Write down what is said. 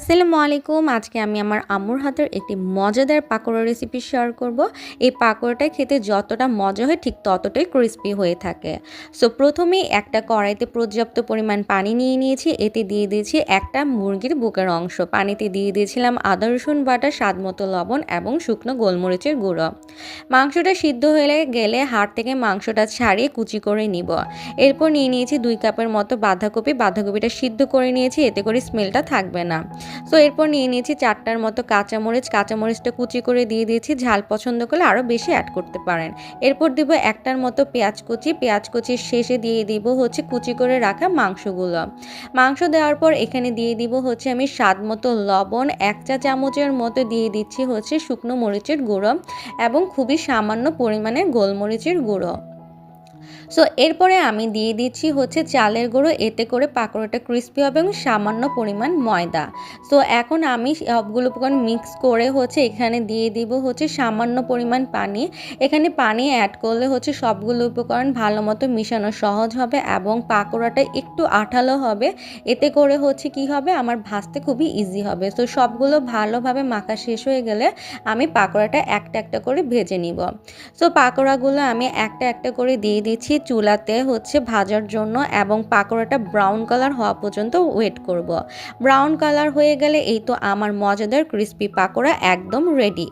আসসালামু আলাইকুম। আজকে আমি আমার আম্মুর হাতের একটি মজাদার পাকোড়া রেসিপি শেয়ার করব। এই পাকোড়াটা খেতে যতটা মজা হয় ঠিক ততটাই ক্রিস্পি হয়ে থাকে। সো প্রথমেই একটা কড়াইতে পর্যাপ্ত পরিমাণ পানি নিয়ে নিয়েছি। এতে দিয়ে দিয়েছি একটা মুরগির বুকের অংশ। পানিতে দিয়ে দিয়েছিলাম আদা রসুন বাটা, স্বাদমতো লবণ এবং শুকনো গোলমরিচের গুঁড়ো। মাংসটা সিদ্ধ হয়ে গেলে হাড় থেকে মাংসটা ছাড়িয়ে কুচি করে নিব। এরপর নিয়ে নিয়েছি 2 কাপের মতো বাঁধাকপি। বাঁধাকপিটা সিদ্ধ করে নিয়েছি, এতে করে স্মেলটা থাকবে না। সো এরপর নিয়ে নিয়েছি 4টার মতো কাঁচামরিচ। কাঁচামরিচটা কুচি করে দিয়ে দিয়েছি। ঝাল পছন্দ করলে আরও বেশি অ্যাড করতে পারেন। এরপর দিব 1টার মতো পেঁয়াজ কুচি। পেঁয়াজ কুচির শেষে দিয়ে দিব কুচি করে রাখা মাংসগুলো। মাংস দেওয়ার পর এখানে দিয়ে দিব আমি স্বাদ মতো লবণ, 1 চা চামচের মতো দিয়ে দিচ্ছি শুকনো মরিচের গুঁড়ো এবং খুবই সামান্য পরিমাণে গোলমরিচের গুঁড়ো। সো এরপরে আমি দিয়ে দিচ্ছি চালের গুঁড়ো, এতে করে পাকোড়াটা ক্রিস্পি হবে এবং সামান্য পরিমাণ ময়দা। সো এখন আমি সবগুলো উপকরণ মিক্স করে এখানে দিয়ে দিব সামান্য পরিমাণ পানি। এখানে পানি অ্যাড করলে সবগুলো উপকরণ ভালো মতো মিশানো সহজ হবে এবং পাকোড়াটা একটু আঠালো হবে। এতে করে কি হবে, আমার ভাজতে খুবই ইজি হবে। সো সবগুলো ভালোভাবে মাখা শেষ হয়ে গেলে আমি পাকোড়াটা একটা একটা করে ভেজে নিব। সো পাকোড়াগুলো আমি একটা একটা করে দিয়ে দিচ্ছি চুলাতে ভাজার জন্য এবং পাকোড়াটা ব্রাউন কালার হওয়া পর্যন্ত ওয়েট করব। ব্রাউন কালার হয়ে গেলে এই তো আমার মজাদার ক্রিস্পি পাকোড়া একদম রেডি।